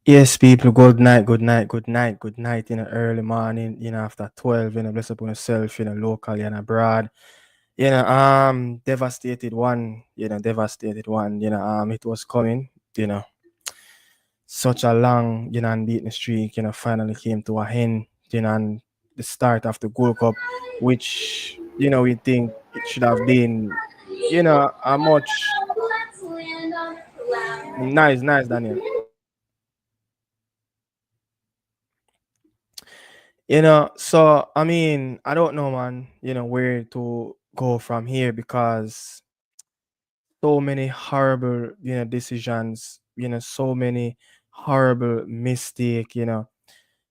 Yes, people, good night, good night, good night, good night in the early morning, after 12, bless upon yourself, locally and abroad. Devastated one, devastated one, it was coming, you know, such a long, unbeaten streak, finally came to a end, and the start of the Gold Cup, which, we think it should have been, a much nice, Daniel. So I mean, I don't know, man, where to go from here because so many horrible, decisions, so many horrible mistake,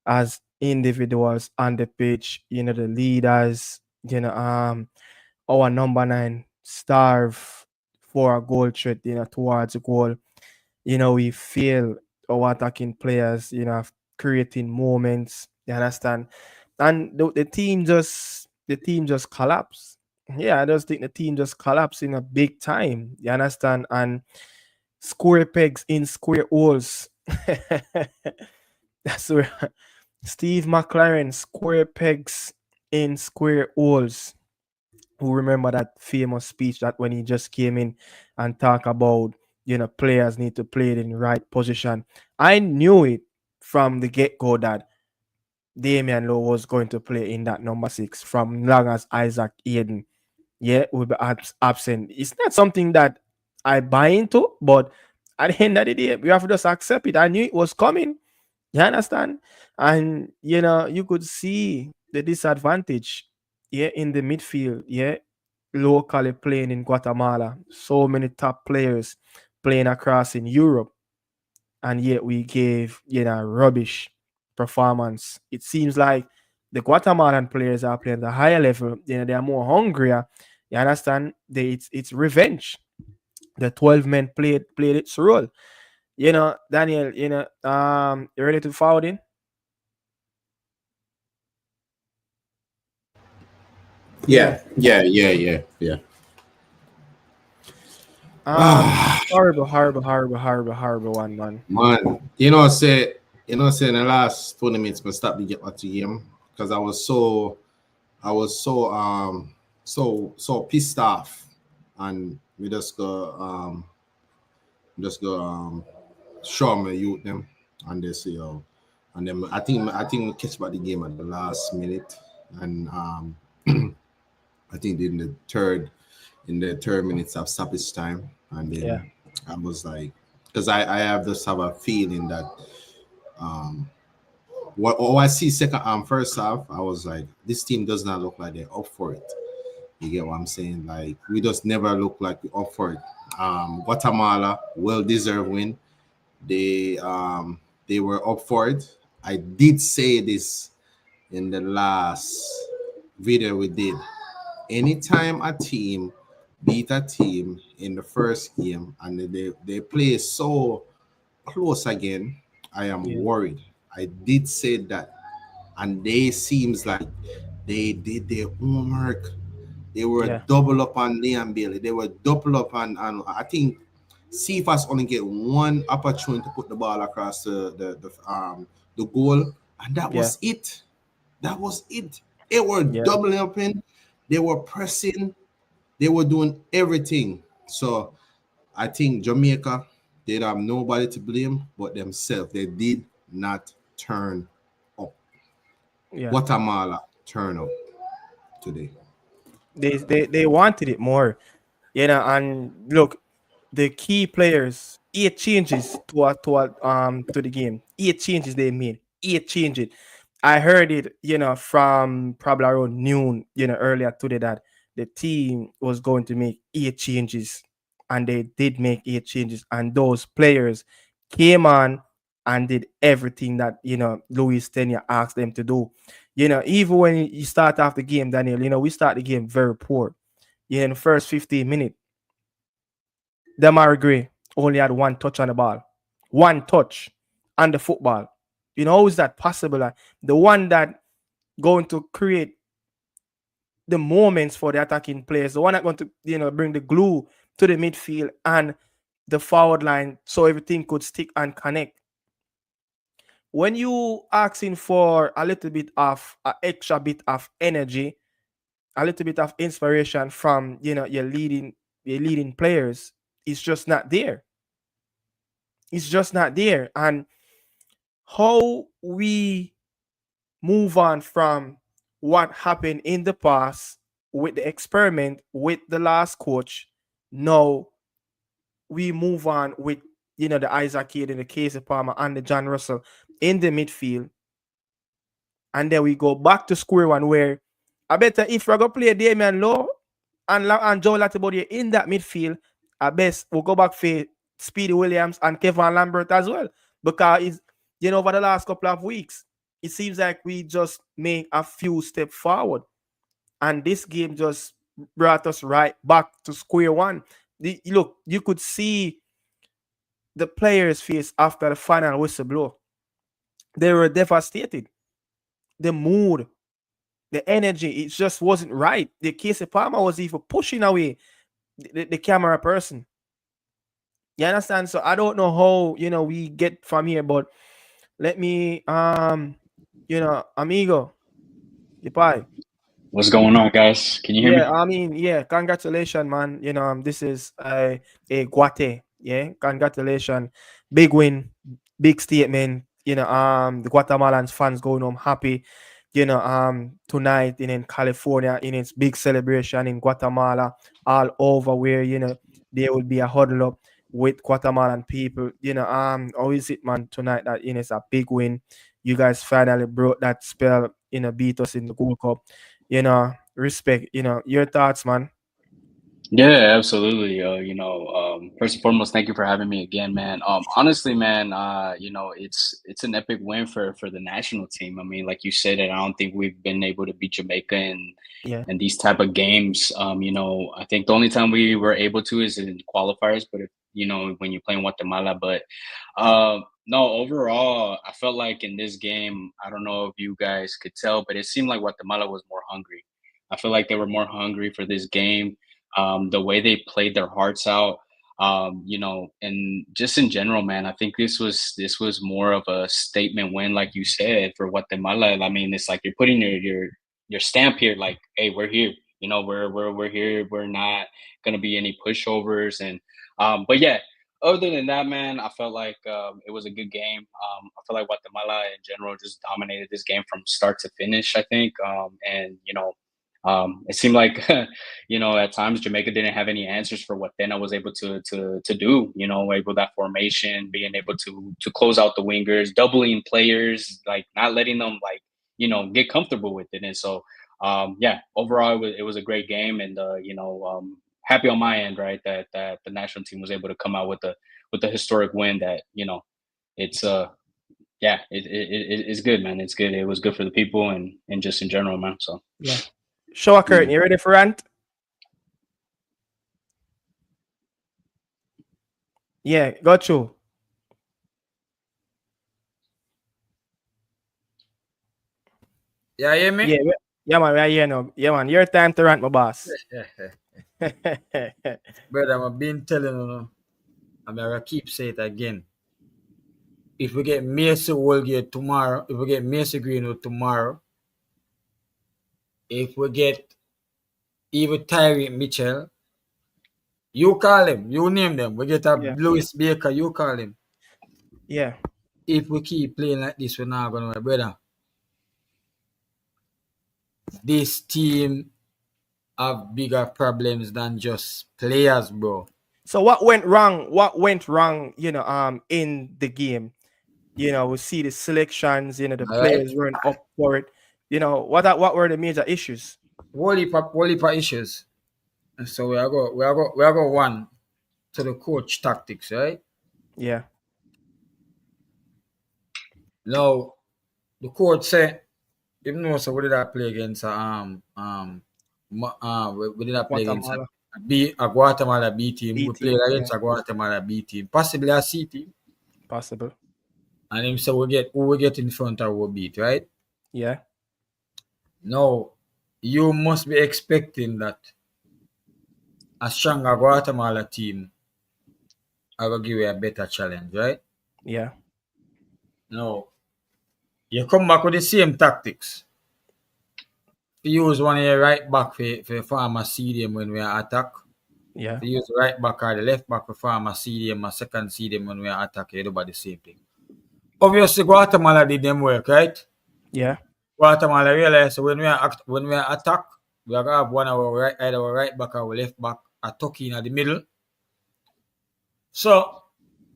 as individuals on the pitch, the leaders, our number nine starve for a goal threat, towards a goal. We feel our attacking players, creating moments. You understand? And the team just collapsed. Yeah, I just think the team just collapsed in a big time. You understand? And square pegs in square holes. That's where Steve McCLAREN, square pegs in square holes. Who remember that famous speech that when he just came in and talk about, players need to play it in the right position. I knew it from the get-go that Damian Lowe was going to play in that number six from long as Isaac Aiden, will be absent. It's not something that I buy into, but at the end of the day, we have to just accept it. I knew it was coming. You understand? And you could see the disadvantage, in the midfield, locally playing in Guatemala. So many top players playing across in Europe, and yet we gave, rubbish performance. It seems like the Guatemalan players are playing at a higher level, they are more hungrier. You understand? It's revenge. The 12 men played its role. Daniel, you ready to forward in? Yeah, Yeah. yeah, yeah, yeah, yeah. Horrible, horrible, horrible, horrible, horrible one, man. Man, say in the last 20 minutes, I stopped to get back to game because I was so pissed off, and we just go show my youth them, and they say, oh, and then I think we catch back the game at the last minute, and I think in the third minutes of stoppage time, and Yeah, then I was like, because I have this have a feeling that um what I see second first half, I was like, this team does not look like they're up for it. You get what I'm saying? Like we just never look like we're up for it. Guatemala, well deserved win. They were up for it. I did say this in the last video we did. Anytime a team beat a team in the first game and they play so close again, I am yeah, worried. I did say that, and they seems like they did their homework. They were yeah, double up on Liam Bailey. They were double up on I think Cephas only get one opportunity to put the ball across the goal, and that yeah, was it. That was it. They were yeah, doubling up in, they were pressing, they were doing everything. So I think Jamaica, they have nobody to blame but themselves. They did not turn up. yeah. Guatemala turn up today. They wanted it more, and look, the key players, 8 changes to the game. 8 changes they made. 8 changes. I heard it, from probably around noon, earlier today that the team was going to make 8 changes, and they did make 8 changes, and those players came on and did everything that Luis Tenya asked them to do. Even when you start off the game, Daniel, we start the game very poor. In the first 15 minutes, Demar Gray only had one touch on the ball, one touch on the football. How is that possible? Like, the one that going to create the moments for the attacking players, the one that going to bring the glue to the midfield and the forward line, so everything could stick and connect. when you asking for a little bit of a extra bit of energy, a little bit of inspiration from your leading players, it's just not there. It's just not there. And how we move on from what happened in the past with the experiment with the last coach, now we move on with the Isaac Kidd and the Casey Palmer and the John Russell in the midfield, and then we go back to square one where I better if we're gonna play Damian Lowe and Joe Latibody in that midfield, I best we'll go back for Speedy Williams and Kevin Lambert as well. Because it's over the last couple of weeks, it seems like we just make a few steps forward. And this game just brought us right back to square one. Look, you could see the players' face after the final whistle blow. They were devastated. The mood, the energy, it just wasn't right. The Casey Palmer was even pushing away the camera person. You understand? So I don't know how we get from here, but let me amigo, the pie. What's going on, guys? Can you hear Yeah, me? I mean, yeah, congratulations, man. This is a Guate. Yeah, congratulations. Big win, big statement. The Guatemalan fans going home happy. Tonight in California, in its big celebration in Guatemala, all over where there will be a huddle up with Guatemalan people. How is it, man? Tonight that it's a big win. You guys finally broke that spell. Beat us in the Gold Cup. Respect. Your thoughts, man. Yeah, absolutely. First and foremost, thank you for having me again, man. Honestly, man, it's an epic win for the national team. I mean, like you said, I don't think we've been able to beat Jamaica in Yeah, these type of games. I think the only time we were able to is in qualifiers, but if, when you're playing Guatemala, but no, overall, I felt like in this game, I don't know if you guys could tell, but it seemed like Guatemala was more hungry. I feel like they were more hungry for this game. The way they played their hearts out, and just in general, man, I think this was more of a statement win, like you said, for Guatemala. I mean, it's like you're putting your stamp here, like, hey, we're here. We're here. We're not gonna be any pushovers, and but yeah. Other than that, man, I felt like it was a good game. I feel like Guatemala in general just dominated this game from start to finish. I think, and it seemed like at times Jamaica didn't have any answers for what then I was able to do. Able that formation, being able to close out the wingers, doubling players, like not letting them like get comfortable with it. And so yeah, overall it was a great game, and happy on my end, right, that the national team was able to come out with the historic win. That it's yeah, it's good, man. It's good. It was good for the people and just in general, man. So yeah. Show a yeah. curtain. You ready for rant? Yeah, got you. Yeah, hear me? Yeah, yeah, man. Right here now. Yeah, man. Your time to rant, my boss. Brother, I've been telling you, I'm gonna keep say it again. If we get Macy Woolgate tomorrow, if we get Macy Greenwood tomorrow, if we get even Tyree Mitchell, you call him, you name them. We get a Yeah, Lewis Baker, you call him. yeah. If we keep playing like this, we're not gonna, brother. This team have bigger problems than just players, bro. So what went wrong? What went wrong? In the game. We see the selections. The All right, players weren't up for it. What were the major issues? whole heap of issues. And so we are go one to the coach tactics, right? Yeah, Now the coach say, even though so we did not play against we did not play against Guatemala, a Guatemala B team. B We played team. Yeah, against a Guatemala B team, possibly a C team. possible. And him say we get in front of we beat, right? Yeah, Now you must be expecting that a stronger Guatemala team I will give you a better challenge, right? yeah, No. You come back with the same tactics. You use one of your right back for farm a CDM when we are attack. Yeah. You use the right back or the left back for farm a CDM, a second CDM when we are attack. You do about the same thing. Obviously, Guatemala did them work, right? Yeah. Guatemala realized when we are attack, we are gonna have one of our right, either our right back or our left back, a tuck in at the middle. So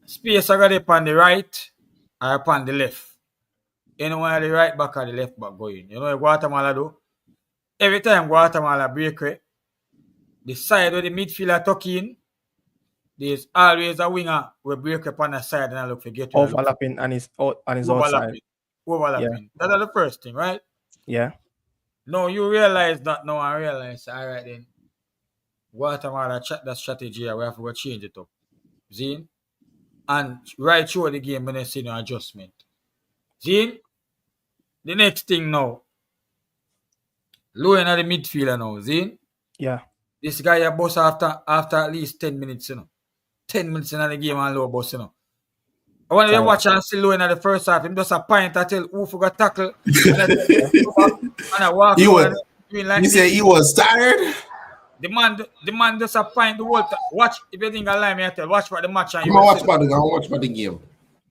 space are gonna upon the right or upon the left. You know when the right back or the left back going. You know what Guatemala do? Every time Guatemala break it, the side where the midfielder tuck in, there's always a winger will break up on the side and I look for get where I look for. Overlapping on his outside. Overlapping. Yeah. That's the first thing, right? Yeah. No, you realize that now I realize, all right then, Guatemala that strategy, we have to go change it up. See? And right through the game when I see no adjustment. See? The next thing now, low in the midfielder now, see? Yeah. This guy a boss after at least 10 minutes, 10 minutes in the game and low boss, When you watch and see low in the first half, him just a point I tell who forgot tackle and I go back and I walk and doing like you say he was tired? The man just a point the whole time. Watch if you think I lie me I tell, watch for the match and I'm gonna watch about the game.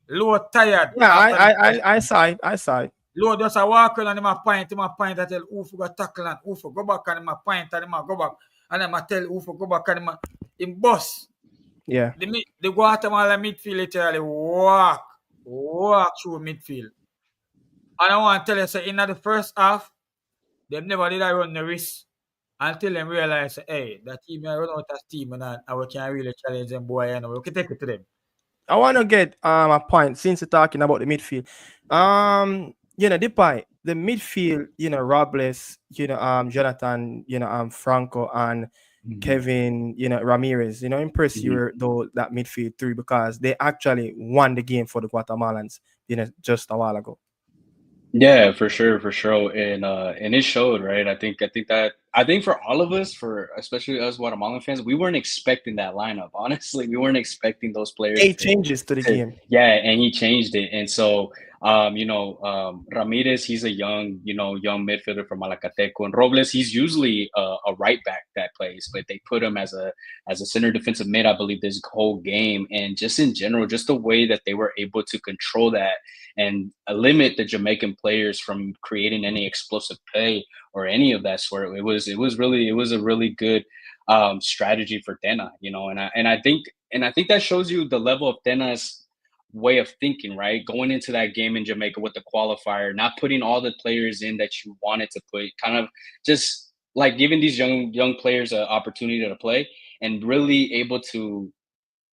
Low tired. Yeah, I saw it. Low just a walk around and him a point I tell who forgot tackle and who for go back and him a point and him a go back and him a tell who for go back and him boss. Yeah. The Guatemala midfield literally walk through midfield. And I want to tell you, so in the first half, they never did I run the risk until they realize, hey, that team I run out of steam and we can really challenge them, boy, and we can take it to them. I want to get a point since you're talking about the midfield. Depay, the midfield, Robles, Jonathan, Franco and Kevin, Ramirez, impress you though that midfield three because they actually won the game for the Guatemalans, just a while ago. Yeah, for sure, and it showed, right? I think for all of us, for especially us Guatemalan fans, we weren't expecting that lineup. Honestly, we weren't expecting those players. 8 changes to the game. Yeah, and he changed it, and so Ramirez, he's a young midfielder from Malacateco, and Robles, he's usually a right back that plays, but they put him as a center defensive mid, I believe, this whole game, and just in general, just the way that they were able to control that and limit the Jamaican players from creating any explosive play or any of that sort. It was a really good strategy for Tena, and I think that shows you the level of Tena's way of thinking, right? Going into that game in Jamaica with the qualifier, not putting all the players in that you wanted to put, kind of just like giving these young players an opportunity to play and really able to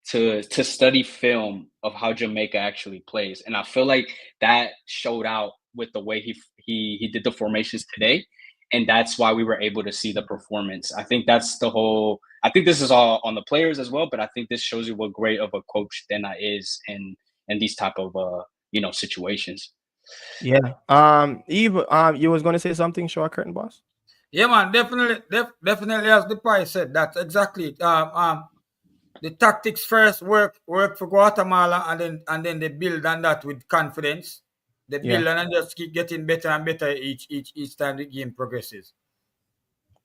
study film of how Jamaica actually plays. And I feel like that showed out with the way he did the formations today. And that's why we were able to see the performance. I think that's I think this is all on the players as well, but I think this shows you what great of a coach Tena is in these type of situations. Yeah. Eve, you was gonna say something, Show Curtain Boss? Yeah, man, definitely as the price said, that's exactly it. The tactics first work for Guatemala and then they build on that with confidence. They build and just keep getting better and better each time the game progresses.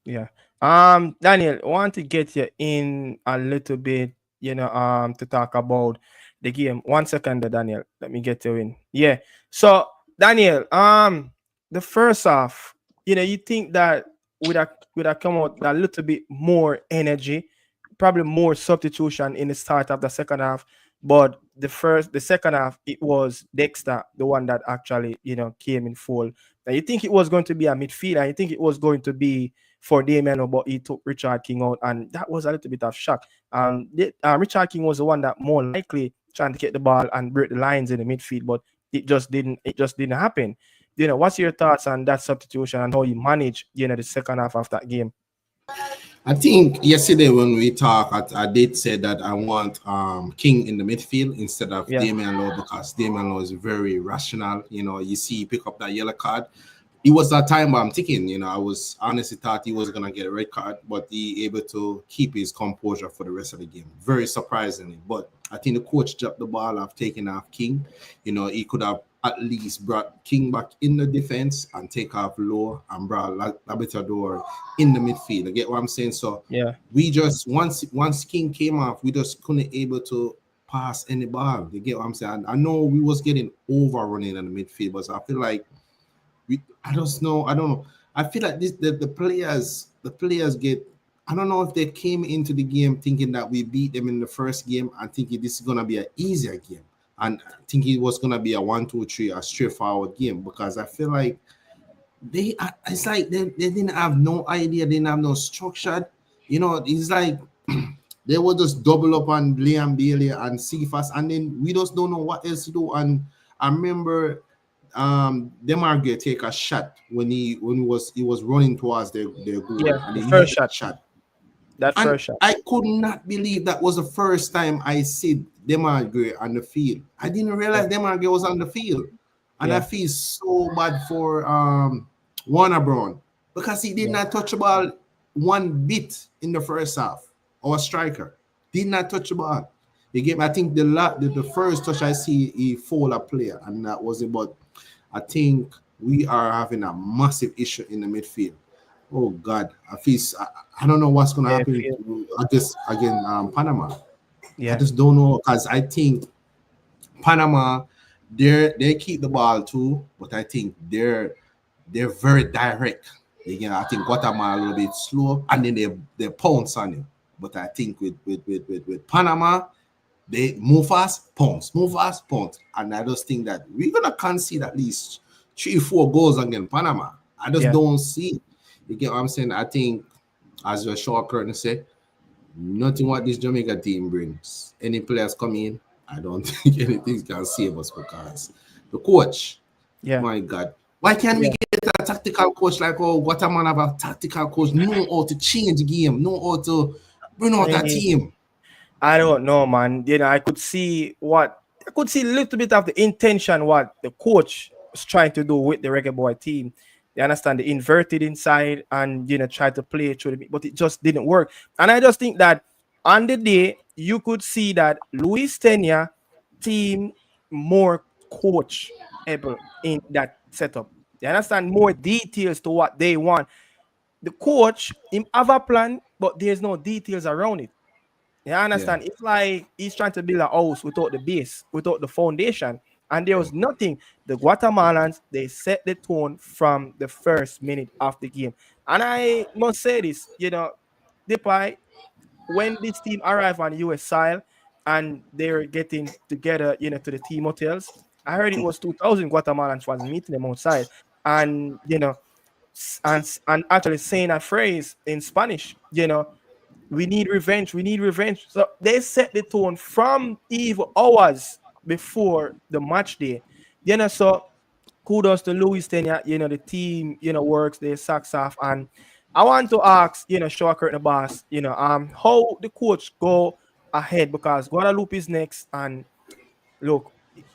Yeah. Daniel, I want to get you in a little bit, to talk about the game. 1 second there, Daniel. Let me get you in. Yeah. So Daniel, the first half, you think that would have come out a little bit more energy, probably more substitution in the start of the second half. But the second half, it was Dexter, the one that actually, came in full. Now you think it was going to be a midfielder, you think it was going to be for Damian, but he took Richard King out, and that was a little bit of shock. Richard King was the one that more likely trying to get the ball and break the lines in the midfield, but it just didn't happen. What's your thoughts on that substitution and how you manage, the second half of that game? I think yesterday when we talked, I did say that I want King in the midfield instead of Damian Lowe, because Damian Lowe is very rational. You see, he pick up that yellow card. It was that time I'm ticking. I was honestly thought he was gonna get a red card, but he able to keep his composure for the rest of the game. Very surprisingly, but I think the coach dropped the ball of taking off King. He could have at least brought King back in the defense and take off Low and brought Labitador in the midfield. You get what I'm saying? So Yeah. we just once King came off, we just couldn't able to pass any ball. You get what I'm saying? I know we was getting overrunning in the midfield, but I feel like I just know. I don't know. I feel like the players get. I don't know if they came into the game thinking that we beat them in the first game and thinking this is gonna be an easier game, and thinking it was gonna be a 1-2-3 a straightforward game, because I feel like it's like they didn't have no idea, they didn't have no structure. It's like they would just double up on Liam Bailey and Cephas, and then we just don't know what else to do. And I remember Demargue take a shot when he was running towards their goal, Yeah. and The he hit first that shot. shot. That And first shot. I could not believe that was the first time I see Demargue on the field. I didn't realize Yeah. Demargue was on the field. And I Yeah. feel so bad for Warner Brown, because he did Yeah. not touch the ball one bit in the first half. Our striker did not touch the ball. I think the first touch I see, he fouled a player, and that was it. But I think we are having a massive issue in the midfield. Oh God, I don't know what's gonna Yeah. happen again Panama. I Yeah. just don't know, because I think Panama, they keep the ball too, but I think they're very direct. I think Guatemala a little bit slow, and then they pounce on you. But I think with Panama, they move fast, pounce, and I just think that we're gonna concede at least 3-4 goals against Panama. I just Yeah. don't see. You get what I'm saying? I think, as your short curtain say, nothing what this Jamaica team brings. Any players come in, I don't think anything can save us, because the coach, Yeah. my God, why can't we Yeah. get a tactical coach like Guatemala have a tactical coach, know how to change the game, know how to bring out a Eh, team? I don't know, man. I could see a little bit of the intention what the coach was trying to do with the Reggae Boy team. You understand, the inverted inside and try to play through but it just didn't work. And I just think that on the day you could see that Luis Tenya team more coach able in that setup. You understand, more details to what they want. The coach him have a plan, but there's no details around it. Yeah, I Yeah, understand. It's like he's trying to build a house without the base, without the foundation. And there yeah, was nothing. The Guatemalans, they set the tone from the first minute of the game. And I must say this, Depay, when this team arrived on US soil and they were getting together, to the team hotels, I heard it was 2,000 Guatemalans was meeting them outside. And, and actually saying a phrase in Spanish, we need revenge. We need revenge. So they set the tone from even hours before the match day. So kudos to Louis Tenya. The team, works their socks off. And I want to ask, Shaw Curtin boss, how the coach go ahead, because Guadalupe is next. And look,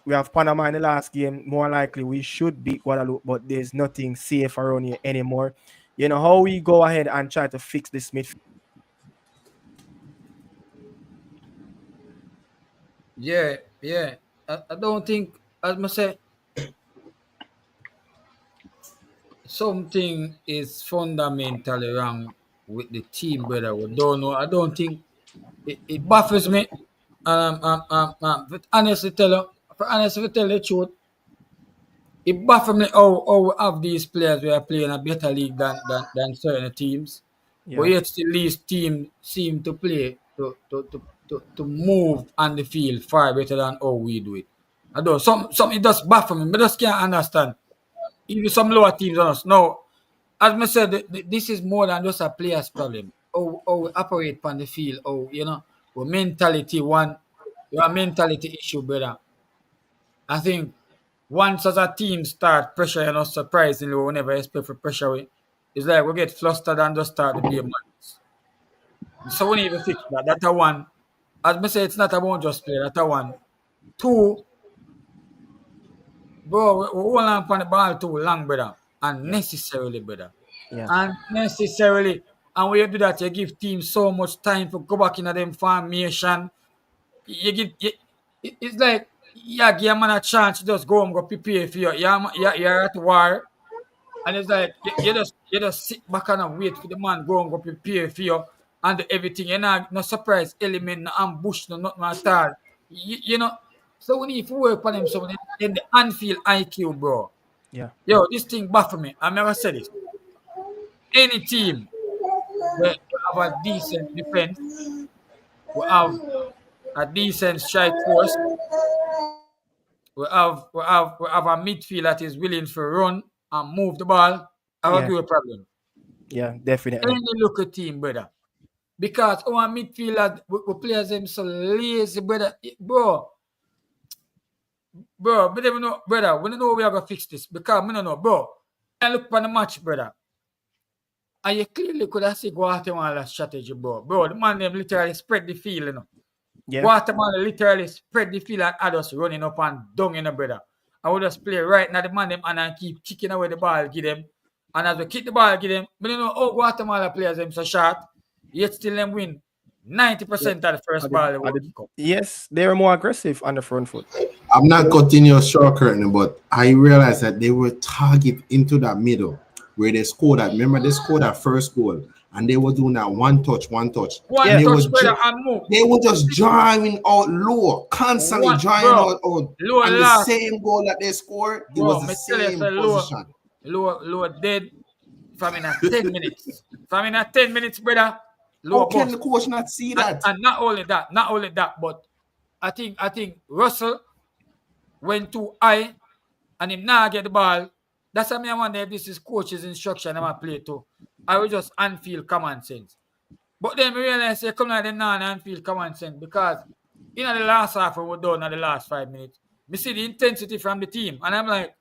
we have Panama in the last game. More likely we should beat Guadalupe, but there's nothing safe around here anymore. How we go ahead and try to fix this midfield. Yeah, yeah. I don't think, as I say, something is fundamentally wrong with the team, brother. We don't know. I don't think it baffles me. But honestly tell you, for honestly tell the truth, it baffles me how we have these players who are playing a better league than certain teams. But Yeah. yet still these teams seem to play to move on the field far better than how we do it. I don't some it just baffles me. I just can't understand. Even some lower teams on us. No, as I said, this is more than just a player's problem. How we operate on the field, our mentality, your mentality issue, brother. I think once as a team start pressuring us surprisingly, we never expect for pressure, it's like we get flustered and just start the blame ones. So we need to fix that. That's a one. As I say, it's not about just play. That's a one. Two, bro, we hold on on the ball too long, brother. Yeah. Unnecessarily, brother. Yeah. Unnecessarily. And when you do that, you give teams so much time to go back into them formation. You give it's like Yeah, give a man a chance to just go and go prepare for you. You're at war. And it's like you just sit back and wait for the man go and go prepare for you and do everything. You're not no surprise element, no ambush, no nothing at all. You know. So we need to work on him so in the Anfield IQ, bro. Yeah, Yo, this thing baffle me. I never said this. Any team where we have a decent defense, we have a decent strike force, we have a midfield that is willing to run and move the ball. I will yeah, give a problem. yeah, definitely. Any local team, brother. Because our midfielder, we players them so lazy, brother. Bro, we never know, brother. We don't know how we are gonna fix this because we don't know, bro. I look for the match, brother. And you clearly could have seen Guatemala strategy, bro. Bro, the man them literally spread the field, you know. Yeah, Guatemala literally spread the field and had us running up and down, you know, brother. I would just play right now the man them and keep kicking away the ball, give them. And as we kick the ball, give them, we don't know how Guatemala players them so short, yet still them win yeah. 90% of the first ball they will kick up. Yes, they were more aggressive on the front foot. I'm not cutting your short curtain, but I realized that they were target into that middle where they scored that. Remember, they scored that first goal, and they were doing that one touch, One and they touch, were brother, and move. they were just driving out low, constantly One, driving bro, out, low and the last, same goal that they scored, it bro, was the me tell you, same say position. low dead from in a 10 minutes. From in a 10 minutes, brother, How low can boss. the coach not see that? And not only that, but I think Russell went too high and him now get the ball. That's why I wonder if this is coach's instruction I'm play too. I will just unfeel common sense. But then we realize they come like them now and unfeel common sense because in the last half when we're done in the last 5 minutes, we see the intensity from the team. And I'm like,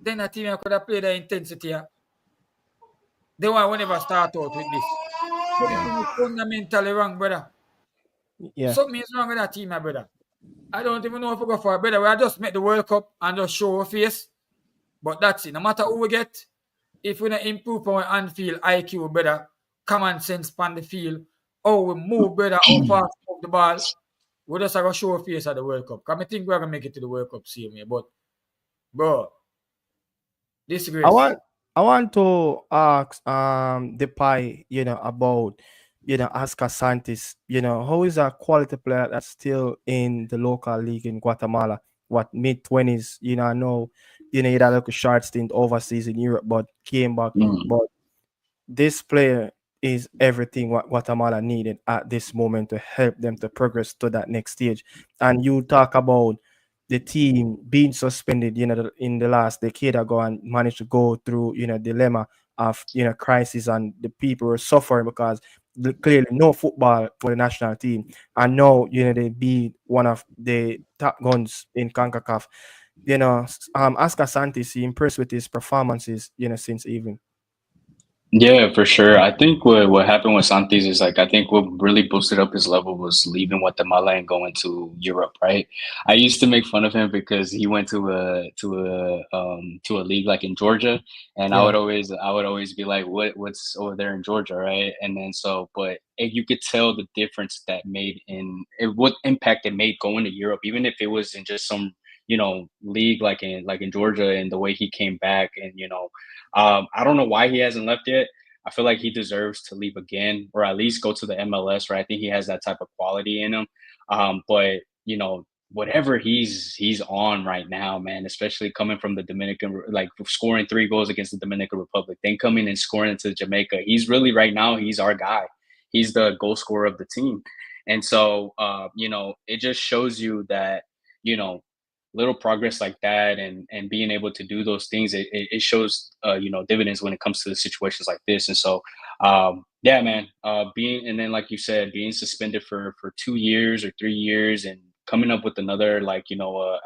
then the team I could have played the intensity. They want never start out with this. Something is fundamentally wrong, brother. Yeah, Something is wrong with that team, my brother. I don't even know if we go for it, brother. We just make the World Cup and just show our face. But that's it. No matter who we get, if we don't improve our on-field IQ, brother, common sense on the field, how we move, brother, how fast we move the ball, we just have to show our face at the World Cup. Because I think we're going to make it to the World Cup same way. But, bro, I disgrace. want I want to ask the pie, about Oscar Santis. How is a quality player that's still in the local league in Guatemala? What, mid 20s? I know he had like a short stint overseas in Europe, but came back. Mm. But this player is everything what Guatemala needed at this moment to help them to progress to that next stage. And you talk about the team being suspended, in the last decade ago and managed to go through, dilemma of, crisis, and the people were suffering because clearly no football for the national team. And now, they be one of the top guns in CONCACAF. Oscar Santis, he impressed with his performances, since even. Yeah, for sure. I think what happened with Santis is like I think what really boosted up his level was leaving Guatemala and going to Europe, right? I used to make fun of him because he went to a league like in Georgia, and Yeah. I would always be like, what's over there in Georgia, right? And then you could tell the difference that made what impact it made going to Europe, even if it was in just some league like in Georgia, and the way he came back and I don't know why he hasn't left yet. I feel like he deserves to leave again, or at least go to the MLS. Right, I think he has that type of quality in him. But whatever he's on right now, man, especially coming from the Dominican, like scoring 3 goals against the Dominican Republic, then coming and scoring into Jamaica. He's really right now. He's our guy. He's the goal scorer of the team, and so it just shows you that you know little progress like that and being able to do those things it shows dividends when it comes to situations like this. And so yeah, man, being and then like you said, being suspended for 2 years or 3 years and coming up with another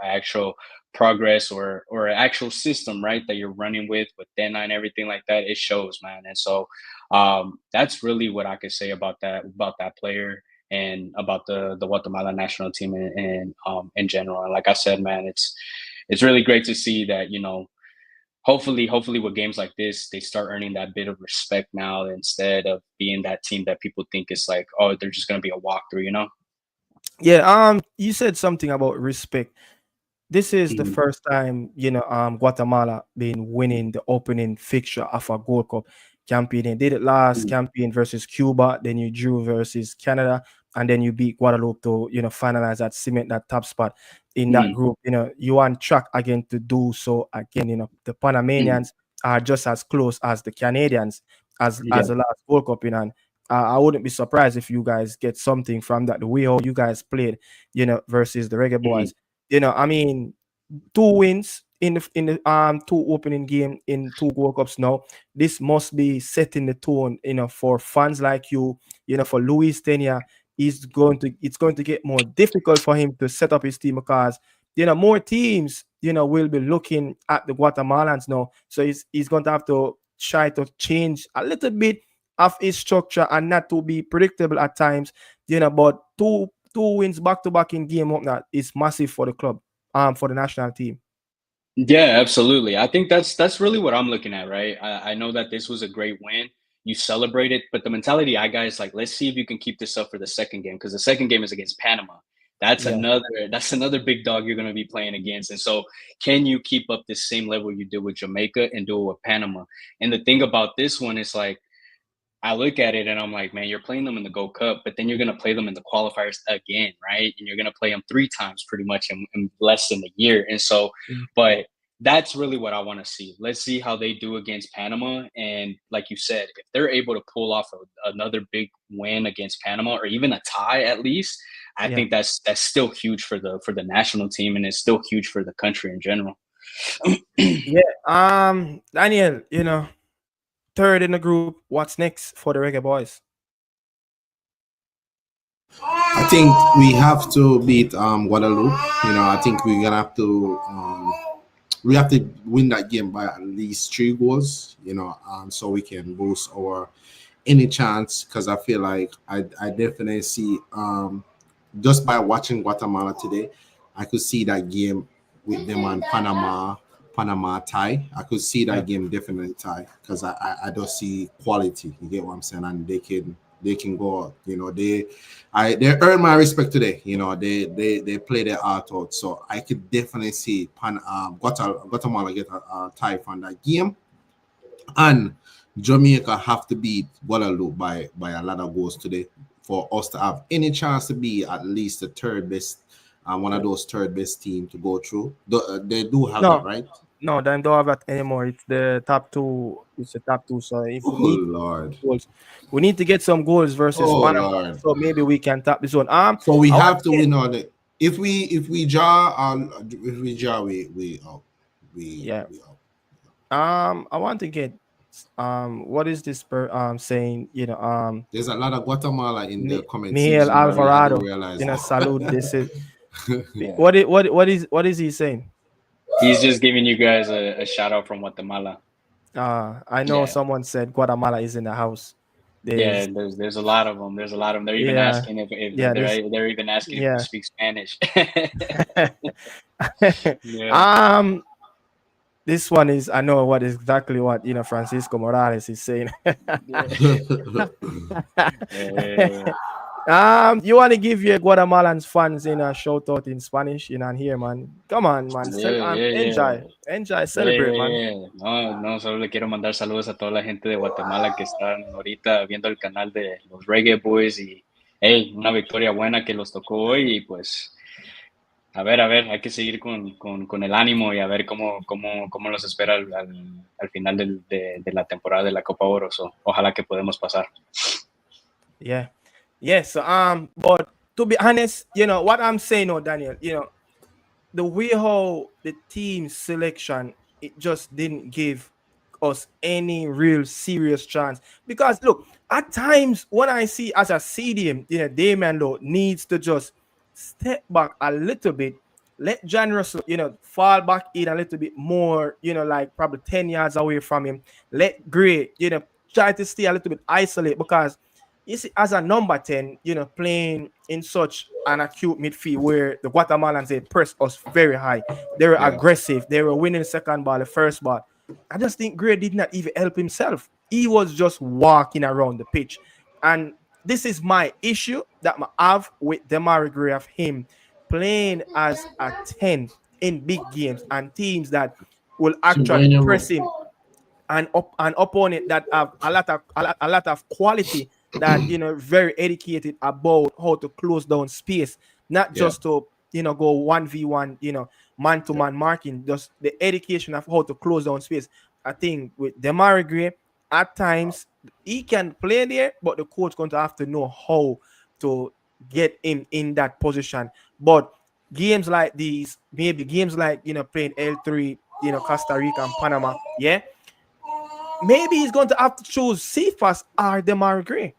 actual progress or an actual system, right, that you're running with Dena and everything like that, it shows, man. And so that's really what I could say about that player and about the Guatemala national team and in general. And like I said, man, it's really great to see that hopefully with games like this they start earning that bit of respect now instead of being that team that people think is like, oh, they're just gonna be a walkthrough. Yeah, you said something about respect. this is the Mhm. first time, Guatemala been winning the opening fixture of a Gold Cup campaign. They did it last Mm. campaign versus Cuba, then you drew versus Canada, and then you beat Guadeloupe to, finalize that, cement that top spot in that Mm, group. You on track again to do so again. The mm, Panamanians are just as close as the Canadians as yeah. the last World Cup in, and I wouldn't be surprised if you guys get something from that. The way how you guys played, versus the Reggae Mhm. Boys. I mean, two wins in the two opening game in two World Cups now. This must be setting the tone, for fans like you, for Luis Tenia. It's going to get more difficult for him to set up his team because more teams will be looking at the Guatemalans now. So he's going to have to try to change a little bit of his structure and not to be predictable at times. But two wins back to back in game opener is massive for the club, for the national team. Yeah, absolutely. I think that's really what I'm looking at, right? I know that this was a great win. You celebrate it, but the mentality I got is like, let's see if you can keep this up for the second game because the second game is against Panama. Yeah, That's another big dog you're going to be playing against. And so, can you keep up this same level you did with Jamaica and do it with Panama? And the thing about this one is like I look at it and I'm like, man, you're playing them in the Gold Cup, but then you're going to play them in the qualifiers again, right? And you're going to play them three times pretty much in less than a year. And so, yeah, but that's really what I want to see. Let's see how they do against Panama. And like you said, if they're able to pull off another big win against Panama or even a tie at least, I yeah. think that's still huge for the national team and it's still huge for the country in general. Yeah. Daniel, third in the group. What's next for the Reggae Boys? I think we have to beat Guadalupe. I think we're gonna have to we have to win that game by at least 3 goals. So we can boost our any chance because I feel like I definitely see just by watching Guatemala today, I could see that game with them on Panama tie. I could see Yeah, that game definitely tie because I don't see quality. You get what I'm saying? And they can go out. They earn my respect today. They play their art out. So I could definitely see Guatemala get a tie from that game. And Jamaica have to beat Guadeloupe by a lot of goals today for us to have any chance to be at least the third best, one of yeah. those third best team to go through. They do have that, No, right? no, they don't have that anymore. It's the top two. It's the top two. So if we Oh need Lord, goals, we need to get some goals versus oh Panama. Lord. So maybe we can tap this one. So we I want have to to get win on it. If we draw, we out. yeah. We out. I want to get what is this saying? There's a lot of Guatemala in the comment Miguel section. I do Alvarado. realize Salute. This is Yeah. what is he saying? He's just giving you guys a shout out from Guatemala. I know Yeah. someone said Guatemala is in the house. Yeah, There's there's a lot of them. There's a lot of them. They're even yeah, asking if yeah, this they're even asking if we yeah. speak Spanish. Yeah. um this one is I know what is exactly what Francisco Morales is saying. Yeah. You want to give your Guatemalan fans in a shout out in Spanish and here, man. Come on, man. Yeah, yeah, yeah. Enjoy, Yeah, celebrate, yeah, man. yeah. No, no, solo le quiero mandar saludos a toda la gente de Guatemala que están ahorita viendo el canal de los Reggae Boys y, hey, una victoria buena que los tocó hoy y pues, a ver, hay que seguir con el ánimo y a ver cómo los espera al final de la temporada de la Copa Oro. So, ojalá que podemos pasar. Yeah. Yes. But to be honest, what I'm saying now, Daniel, the way how the team selection it just didn't give us any real serious chance because look at times when I see as a CDM Damian Lowe needs to just step back a little bit, let John Russell fall back in a little bit more, like probably 10 yards away from him, let Gray try to stay a little bit isolated because you see, as a number 10, playing in such an acute midfield where the Guatemalans they pressed us very high. They were Yeah. aggressive. They were winning the second ball, the first ball. I just think Gray did not even help himself. He was just walking around the pitch. And this is my issue that I have with Demari Gray of him playing as a 10 in big games and teams that will Two in actually a row. press him, and an opponent that have a lot of quality, that very educated about how to close down space, not Yeah. just to go 1v1, man to Yeah. man marking, just the education of how to close down space. I think with Demari Gray, at times he can play there, but the coach going to have to know how to get him in that position. But games like these, maybe games like playing L3, Costa Rica and Panama, yeah, maybe he's going to have to choose Cephas or Demar Gray.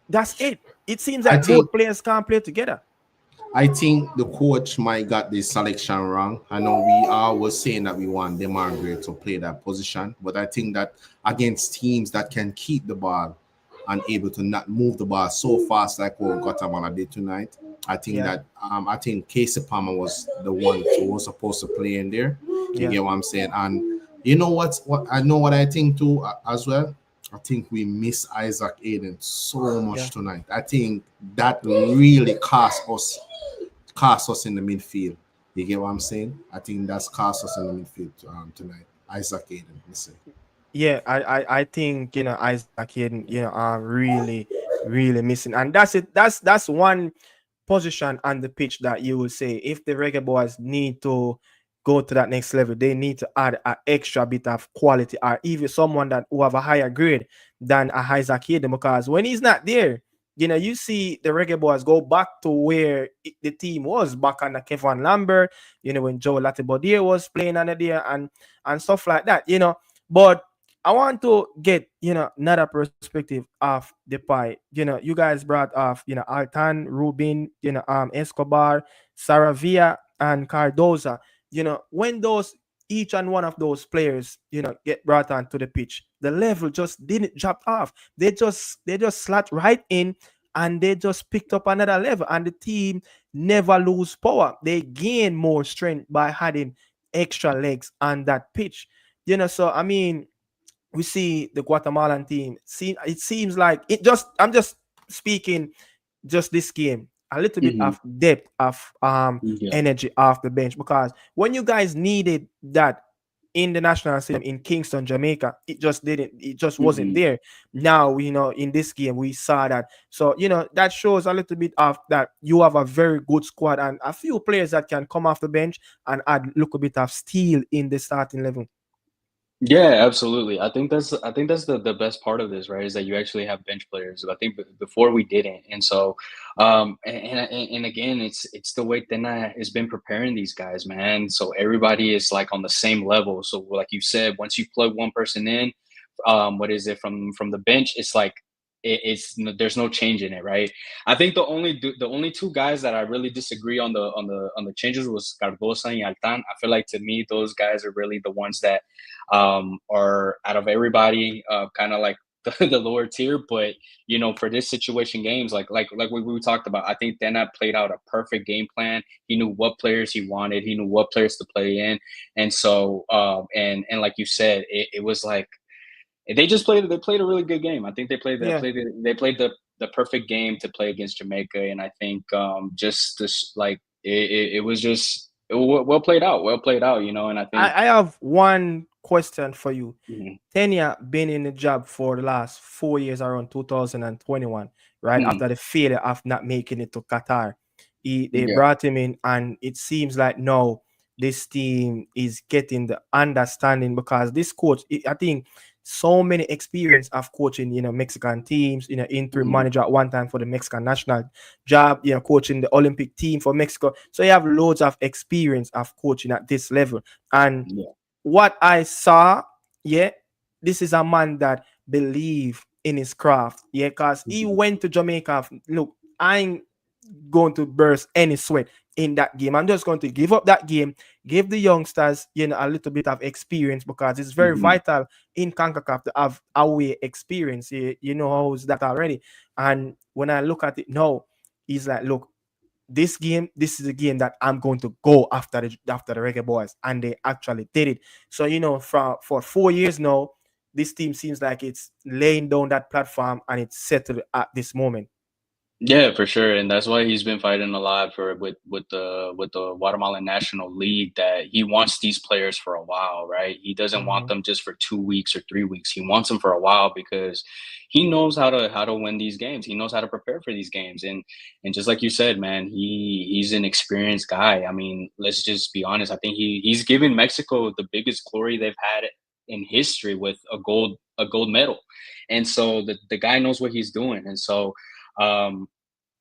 That's it. It seems I like think both players can't play together. I think the coach might got the selection wrong. I know we are was saying that we want Demargre to play that position, but I think that against teams that can keep the ball and able to not move the ball so fast like what Guatemala did tonight, I think Yeah, that I think Casey Palmer was the one who was supposed to play in there. You yeah, get what I'm saying? And you know what I know what I think too as well. I think we miss Isaac Aiden so yeah. much tonight. I think that really cost us in the midfield. You get what I'm saying? I think that's cost us in the midfield tonight. Isaac Aiden, listen. Yeah, I think Isaac Hayden, are really missing, and that's it. That's one position on the pitch that you will say, if the Reggae Boys need to go to that next level, they need to add an extra bit of quality, or even someone that who have a higher grade than a Isaac Hayden, because when he's not there, you see the Reggae Boys go back to where the team was back under Kevin Lambert, when Joe Latibodier was playing under there, and stuff like that. But I want to get another perspective of the pie. You guys brought off Altan, Rubin, Escobar, Saravia, and Cardoza. When those each and one of those players get brought onto the pitch, the level just didn't drop off. They just slat right in, and they just picked up another level, and the team never lose power. They gain more strength by adding extra legs on that pitch. So I mean, we see the Guatemalan team. It seems like it just. I'm just speaking just this game. A little bit Hmm. of depth of Yeah. energy off the bench, because when you guys needed that in the national stadium in Kingston, Jamaica, it just didn't. It just wasn't Hmm. there. Now in this game we saw that. So that shows a little bit of that you have a very good squad and a few players that can come off the bench and add a little bit of steel in the starting level. Yeah, absolutely. I think that's the best part of this, right? Is that you actually have bench players. I think before we didn't, and so and again, it's the way Tena has been preparing these guys, man. So everybody is like on the same level. So like you said, once you plug one person in, what is it from the bench? It's like there's no change in it, right? I think the only two guys that I really disagree on the changes was Cardosa and Altan. I feel like to me those guys are really the ones that are out of everybody, kind of like the lower tier. But for this situation games, like we talked about, I think Dana played out a perfect game plan. He knew what players he wanted. He knew what players to play in, and so and like you said, it was like they played a really good game. I think Yeah. they played the perfect game to play against Jamaica, and I think just this like it was just well played out, and I think. I have one question for you. Mhm. Tenya been in the job for the last 4 years, around 2021, right? Mhm. After the failure of not making it to Qatar. They Yeah. brought him in, and it seems like now this team is getting the understanding, because this coach, I think, so many experience of coaching, Mexican teams, interim Mhm. manager at one time for the Mexican national job, coaching the Olympic team for Mexico. So you have loads of experience of coaching at this level. And Yeah. what I saw, yeah, this is a man that believe in his craft, yeah, because he Mhm. went to Jamaica. Look, I ain't going to burst any sweat in that game. I'm just going to give up that game, give the youngsters, a little bit of experience, because it's very Mhm. vital in CONCACAF to have away experience. You know how's that already. And when I look at it now, he's like, look, this is a game that I'm going to go after the Reggae Boys, and they actually did it. So for 4 years now, this team seems like it's laying down that platform and it's settled at this moment. Yeah, for sure, and that's why he's been fighting a lot for with the Guatemalan National League. That he wants these players for a while, right? He doesn't want Mhm. them just for 2 weeks or 3 weeks. He wants them for a while because he knows how to win these games. He knows how to prepare for these games, and just like you said, man, he's an experienced guy. I mean, let's just be honest. I think he's given Mexico the biggest glory they've had in history with a gold medal, and so the guy knows what he's doing, and so.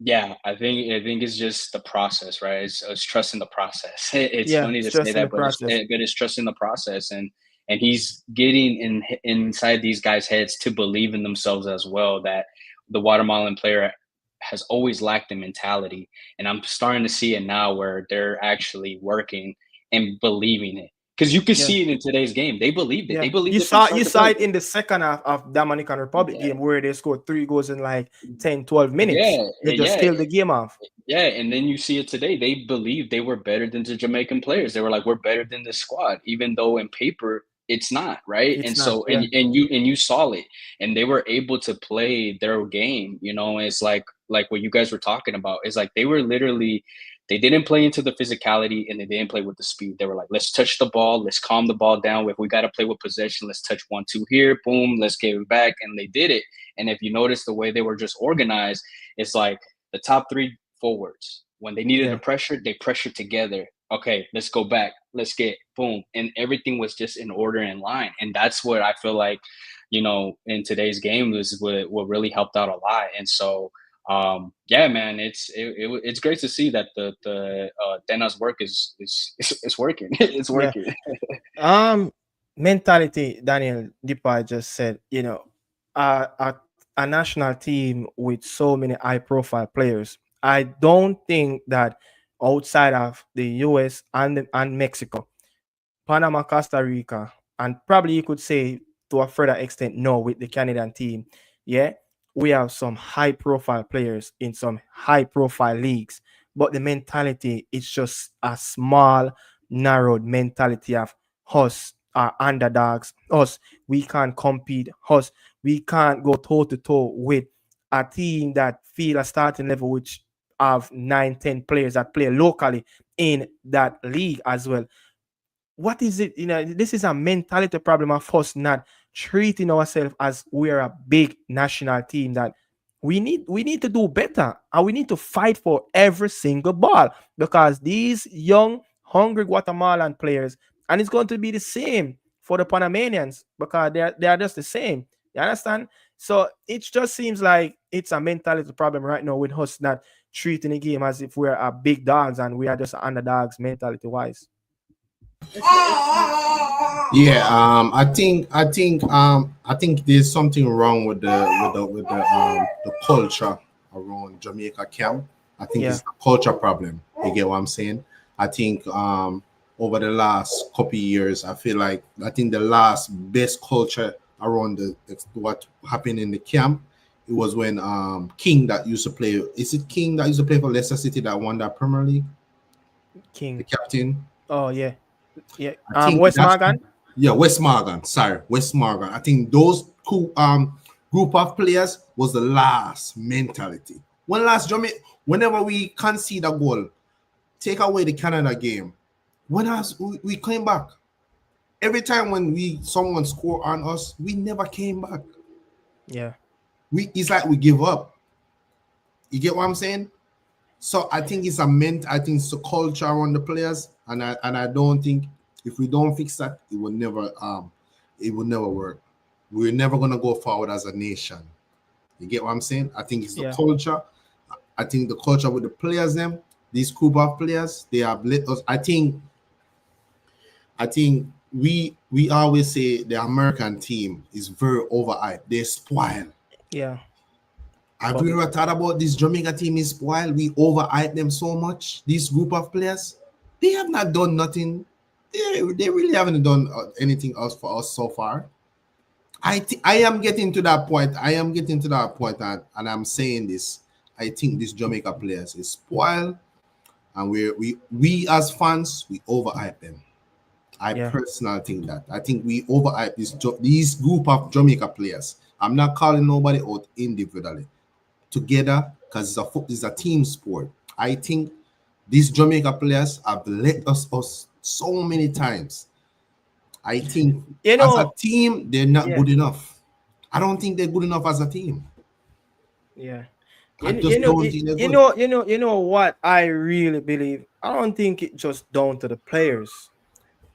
Yeah, I think it's just the process, right? It's trusting the process. It's Yeah, funny it's to say just in the that, but process. it's trusting the process, and he's getting inside these guys' heads to believe in themselves as well. That the Guatemalan player has always lacked the mentality, and I'm starting to see it now where they're actually working and believing it. Because you can Yeah. see it in today's game. They believed it. Yeah, They believed it from you start to saw finish. it in the second half of Dominican Republic Yeah, game where they scored 3 goals in like 10, 12 minutes. yeah, They just yeah. killed the game off. Yeah, and then you see it today. They believe they were better than the Jamaican players. They were like, "We're better than this squad," even though in paper it's not, right? It's And not. so, Yeah, and you saw it, and they were able to play their game. It's like what you guys were talking about. It's like they were literally, they didn't play into the physicality and they didn't play with the speed. They were like, "Let's touch the ball. Let's calm the ball down. If we got to play with possession, let's touch 1-2 here. Boom, let's give it back." And they did it. And if you notice the way they were just organized, it's like the top three forwards. When they needed yeah, the pressure, they pressured together. Okay, let's go back. Let's get boom. And everything was just in order and line. And that's what I feel like, in today's game was what really helped out a lot. And so yeah, man, it's great to see that the Dena's work is working. It's yeah. working. Um, Mentality. Daniel Dipa just said, a national team with so many high-profile players. I don't think that outside of the U.S. and Mexico, Panama, Costa Rica, and probably you could say to a further extent, no, with the Canadian team. Yeah, we have some high profile players in some high profile leagues, but the mentality is just a small, narrowed mentality of us are underdogs, us, we can't compete, us, we can't go toe to toe with a team that feel a starting level, which have 9, 10 players that play locally in that league as well. What is it? This is a mentality problem of us not treating ourselves as we're a big national team that we need to do better, and we need to fight for every single ball, because these young hungry Guatemalan players, and it's going to be the same for the Panamanians, because they are just the same. You understand? So it just seems like it's a mentality problem right now with us not treating the game as if we're a big dogs and we are just underdogs mentality wise. Yeah, I think there's something wrong with the culture around Jamaica camp. I think Yeah. it's a culture problem. You get what I'm saying? I think over the last couple of years, I think the last best culture around what happened in the camp. It was when King that used to play. Is it King that used to play for Leicester City that won that Premier League? The King. captain. Oh yeah, yeah. I think West that's Morgan. yeah, West Morgan. Sorry, West Morgan. I think those cool group of players was the last mentality. Whenever we concede a goal, take away the Canada game. When us we came back. Every time when someone score on us, we never came back. Yeah, It's like we give up. You get what I'm saying? So I think I think it's a culture on the players, and I don't think if we don't fix that, it will never work. We're never gonna go forward as a nation. You get what I'm saying? I think it's the yeah, culture. I think the culture with the players, these Cuba players, they have let us. I think we always say the American team is very overhyped. They're spoiled. yeah. Have But you ever thought about this Jamaica team is spoiled? We overhype them so much. This group of players, they have not done nothing. They really haven't done anything else for us so far. I am getting to that point. And I'm saying this. I think this Jamaica players is spoiled, and we as fans we overhype them. I yeah, personally think that. I think we overhype these group of Jamaica players. I'm not calling nobody out individually. Together, because it's a team sport. I think these Jamaica players have let us so many times. I think You as a know, team, they're not yeah, good enough. I don't think they're good enough as a team. yeah. I just don't think they're good. You know what I really believe. I don't think it just down to the players.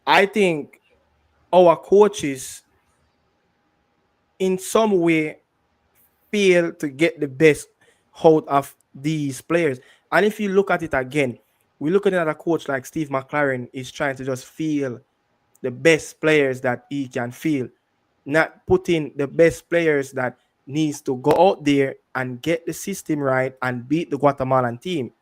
I think our coaches, in some way, fail to get the best out of these players. And if you look at it again, we're looking at a coach like Steve McCLAREN is trying to just feel the best players that he can feel, not putting the best players that needs to go out there and get the system right and beat the Guatemalan team.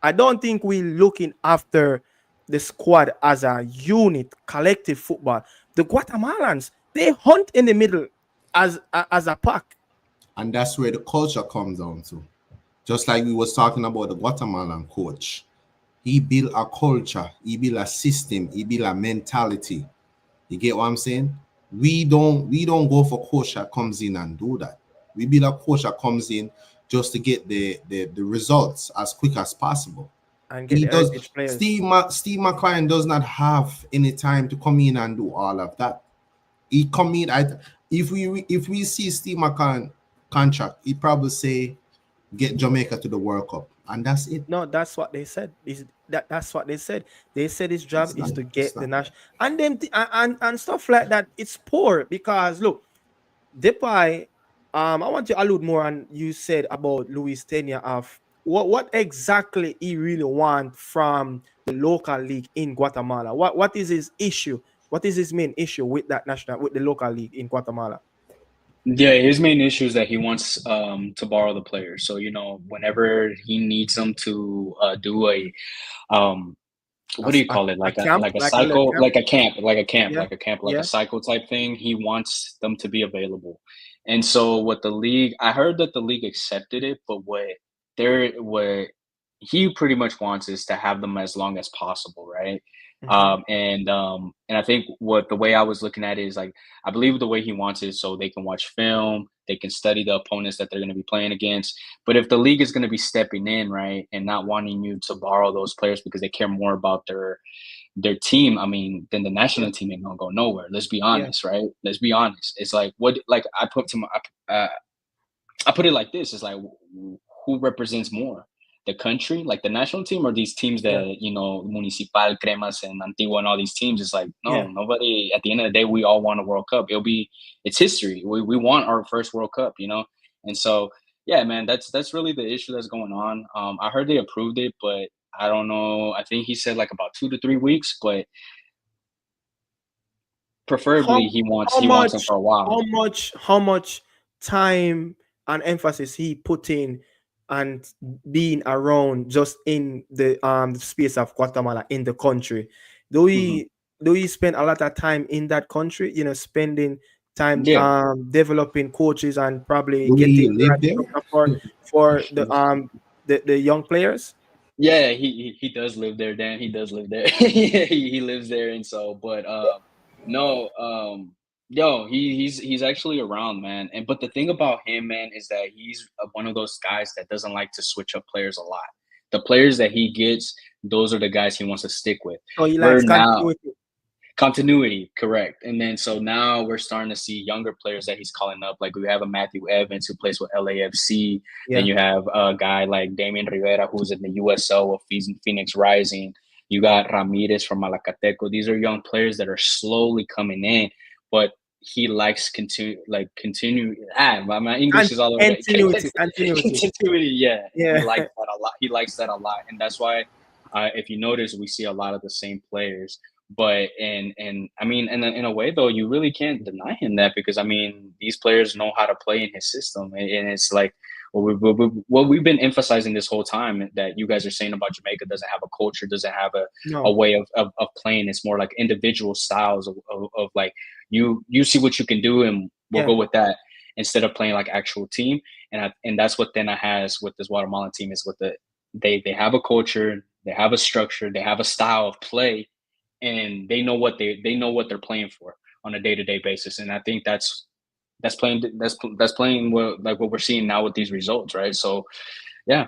I don't think we're looking after the squad as a unit, collective football. The Guatemalans, they hunt in the middle as a pack. And that's where the culture comes down to. Just like we was talking about the Guatemalan coach. He built a culture, he built a system, he built a mentality. You get what I'm saying? We don't go for coach that comes in and do that. We build a coach that comes in just to get the results as quick as possible. And get He the does. heritage players. Steve McClaren does not have any time to come in and do all of that. He come in. If we see Steve McClaren contract, he probably say get Jamaica to the World Cup, and that's it. No, that's what they said. Is that's what they said. They said his job It's is not. to It's get the not. national and them and stuff like that. It's poor because look, Depay. I want to allude more on you said about Luis tenure of what exactly he really want from the local league in Guatemala. What is his issue? What is his main issue with that national with the local league in Guatemala? Yeah, his main issue is that he wants to borrow the players. So, whenever he needs them to do a um what do you call it? A Like a camp, like a like a little cycle, camp. like a camp, like a camp, Yeah, like a camp, like a yeah. cycle type thing. He wants them to be available. And so what the league I heard that the league accepted it, but what he pretty much wants is to have them as long as possible, right? Hmm. And I think what the way I was looking at it is like I believe the way he wants it so they can watch film, they can study the opponents that they're going to be playing against. But if the league is going to be stepping in, right, and not wanting you to borrow those players because they care more about their team, I mean, then the national team ain't gonna go nowhere. Let's be Yeah. honest, right? Let's be honest. It's like what like I put it like this: it's like who represents more, the country, like the national team, or these teams Yeah. that Municipal, Cremas, and Antigua, and all these teams. It's like no, Yeah. nobody. At the end of the day, we all want a World Cup. It's history. We want our first World Cup, and so yeah, man, that's really the issue that's going on. I heard they approved it, but I don't know. I think he said like about 2 to 3 weeks, but preferably how he wants them for a while. how much time and emphasis he put in and being around just in the space of Guatemala in the country. Do Hmm. we do we spend a lot of time in that country, spending time Yeah, developing coaches and probably Do we getting the live right there? structure for the young players? yeah, he does live there, Dan. He does live there. He lives there, and so, but no, yo, he's actually around, man. And but the thing about him, man, is that he's one of those guys that doesn't like to switch up players a lot. The players that he gets, those are the guys he wants to stick with. So he We're likes now continuity. Continuity, correct. And then so now we're starting to see younger players that he's calling up. Like we have a Matthew Evans who plays with LAFC. Then Yeah. you have a guy like Damian Rivera who's in the USL of Phoenix Rising. You got Ramirez from Malacateco. These are young players that are slowly coming in, but he likes continue. My English is all over the Continuity. continuity. Yeah, he Yeah. likes that a lot. He likes that a lot, and that's why if you notice, we see a lot of the same players. But and I mean, in a way though, you really can't deny him that because I mean, these players know how to play in his system, and it's like what we've been emphasizing this whole time that you guys are saying about Jamaica doesn't have a culture, doesn't have a No. way of playing. It's more like individual styles of like you see what you can do, and we'll Yeah. go with that instead of playing like actual team. And that's what Tena has with this Guatemalan team is with they have a culture, they have a structure, they have a style of play and they know what they're playing for on a day to day basis. And I think that's playing what we're seeing now with these results, right? So Yeah,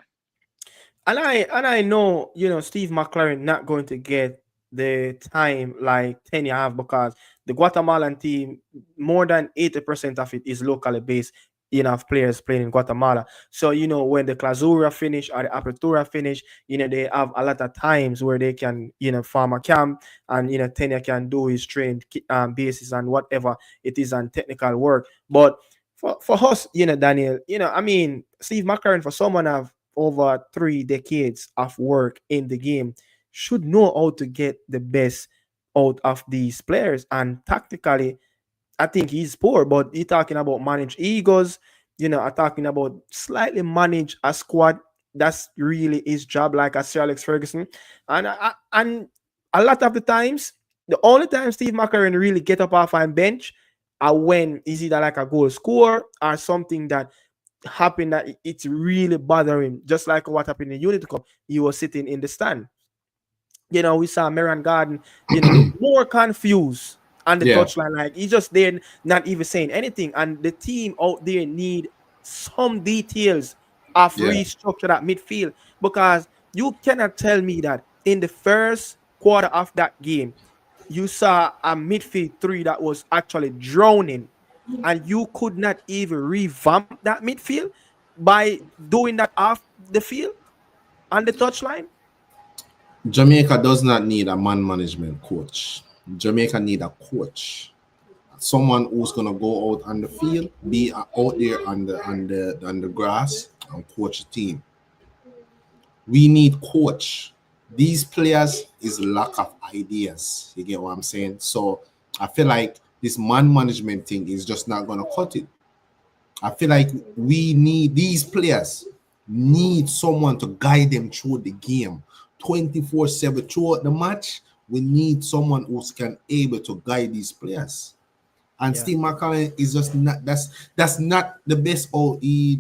And I know, Steve McClaren not going to get the time like Tenya have, because the Guatemalan team, more than 80% of it is locally based. Of players playing in Guatemala. So, when the Clausura finish or the Apertura finish, they have a lot of times where they can, farm a camp, and, Tenya can do his trained basis and whatever it is on technical work. But for us, Daniel, I mean, Steve McClaren, for someone of over 3 decades of work in the game, should know how to get the best out of these players. And tactically, I think he's poor, but he talking about manage egos, I'm talking about slightly manage a squad. That's really his job, like a Sir Alex Ferguson. And a lot of the times, the only time Steve McClaren really get up off and bench are when is either like a goal score or something that happened that it's really bothering, just like what happened in Unity Cup. He was sitting in the stand. We saw Marian Garden, look more confused on the Yeah, touchline. Like he just there, not even saying anything. And the team out there need some details of yeah. restructure that midfield, because you cannot tell me that in the first quarter of that game, you saw a midfield three that was actually drowning, and you could not even revamp that midfield by doing that off the field on the touchline. Jamaica does not need a man management coach. Jamaica need a coach, someone who's gonna go out on the field, be out there on the grass and coach the team. We need coach. These players is lack of ideas. You get what I'm saying? So I feel like this man management thing is just not gonna cut it. I feel like we need these players need someone to guide them through the game 24/7 throughout the match. We need someone who's can able to guide these players. And Yeah. Steve McClaren is just not that's not the best OE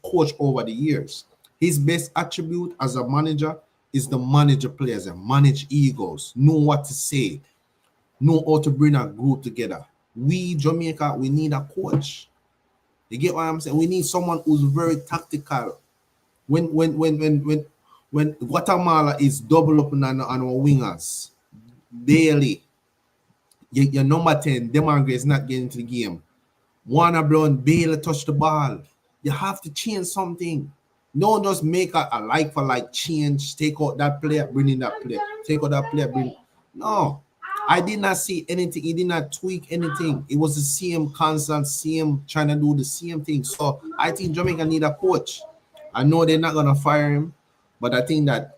coach over the years. His best attribute as a manager is the manager players and manage egos, know what to say, know how to bring a group together. We Jamaica, we need a coach. You get what I'm saying? We need someone who's very tactical. When Guatemala is double up on our wingers daily, your number 10, Demangre is not getting to the game. Warner Brown barely touch the ball. You have to change something. Don't just make a like for like change. Take out that player, bring in that player. Take out that player, bring. No, I did not see anything. He did not tweak anything. It was the same constant, same trying to do the same thing. So I think Jamaica need a coach. I know they're not gonna fire him, but I think that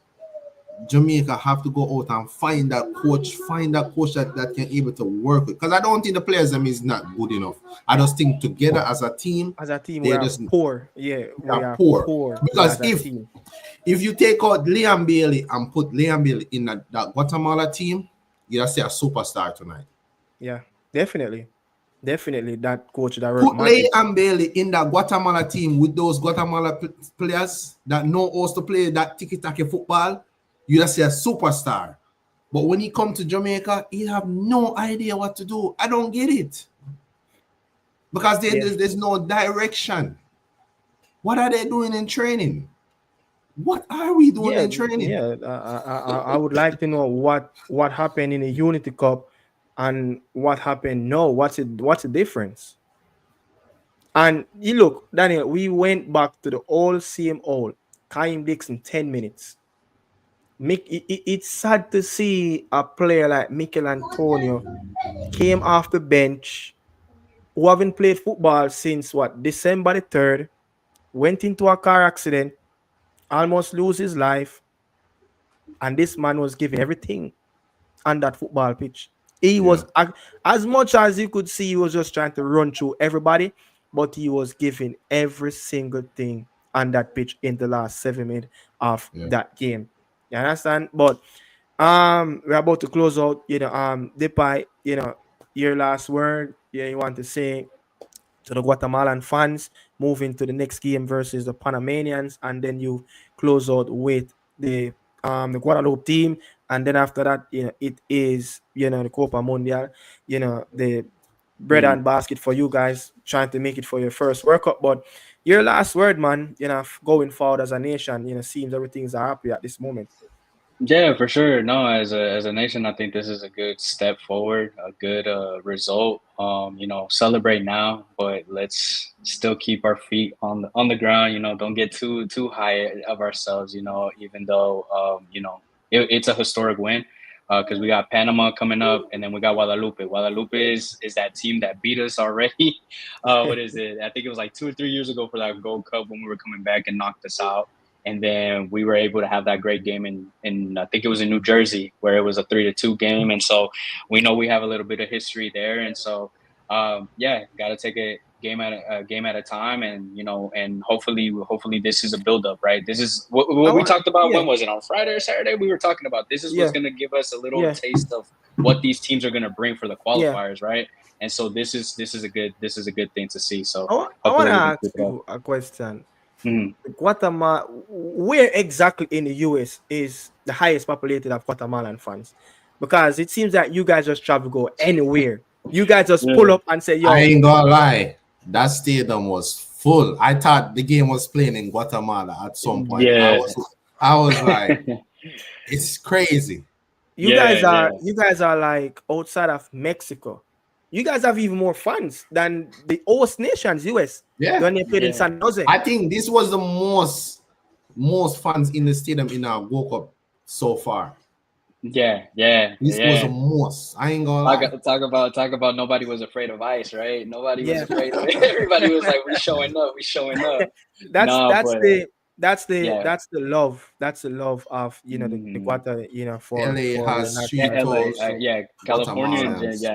Jamaica have to go out and find that coach that can able to work with. Because I don't think the players them is not good enough. I just think together as a team, As a team, we they're are just poor. Yeah, they we are are poor. poor. Yeah, Because as a team. if you take out Liam Bailey and put Liam Bailey in that Guatemala team, you just see a superstar tonight. Yeah, definitely. Definitely that coach that work Put magic. Liam Bailey in that Guatemala team with those Guatemala players that know how to play that tiki-taka football, you just see a superstar. But when he come to Jamaica, he have no idea what to do. I don't get it. Because Yeah. there's no direction. What are they doing in training? What are we doing Yeah, in training? yeah. I would like to know what happened in the Unity Cup and what happened now. What's the difference? And you look, Daniel, we went back to the old same old. Kaim Dixon, 10 minutes. It's sad to see a player like Mikel Antonio came off the bench, who haven't played football since what, December the 3rd, went into a car accident, almost lose his life, and this man was giving everything on that football pitch. He Yeah, was, as much as you could see, he was just trying to run through everybody, but he was giving every single thing on that pitch in the last 7 minutes of yeah. that game. You understand? But we're about to close out. Depay, your last word. Yeah, you want to say to the Guatemalan fans moving to the next game versus the Panamanians, and then you close out with the Guadeloupe team, and then after that, it is the Copa Mundial, the bread and basket for you guys trying to make it for your first World Cup. But your last word, man, going forward as a nation, seems everything's happy at this moment. Yeah, for sure. No, as a nation, I think this is a good step forward, a good result. Celebrate now, but let's still keep our feet on the ground. Don't get too high of ourselves. Even though it's a historic win, because we got Panama coming up, and then we got Guadalupe. Guadalupe is that team that beat us already. What is it? I think it was like 2 or 3 years ago for that Gold Cup when we were coming back and knocked us out. And then we were able to have that great game in I think it was in New Jersey, where it was a 3-2 game. And so we know we have a little bit of history there. And so, got to take a game at a time, and hopefully this is a buildup, right? This is what we talked about. Yeah. When was it, on Friday or Saturday? We were talking about this is what's going to give us a little taste of what these teams are going to bring for the qualifiers, right? And so this is a good thing to see. So I want to ask you a question. Guatemala, where exactly in the US is the highest populated of Guatemalan fans? Because it seems that you guys just travel go anywhere. You guys just pull up and say, "Yo." I ain't gonna lie, that stadium was full. I thought the game was playing in Guatemala at some point. Yeah. I was like, it's crazy. You guys are like outside of Mexico. You guys have even more fans than the host nations, US. Yeah. When they played in San Jose. I think this was the most fans in the stadium in our World Cup so far. Yeah. This was the most. I ain't gonna lie. Talk about nobody was afraid of ice, right? Nobody was afraid of it. Everybody was like, we showing up. That's the love. That's the love of the Guatemala for LA has street tours. California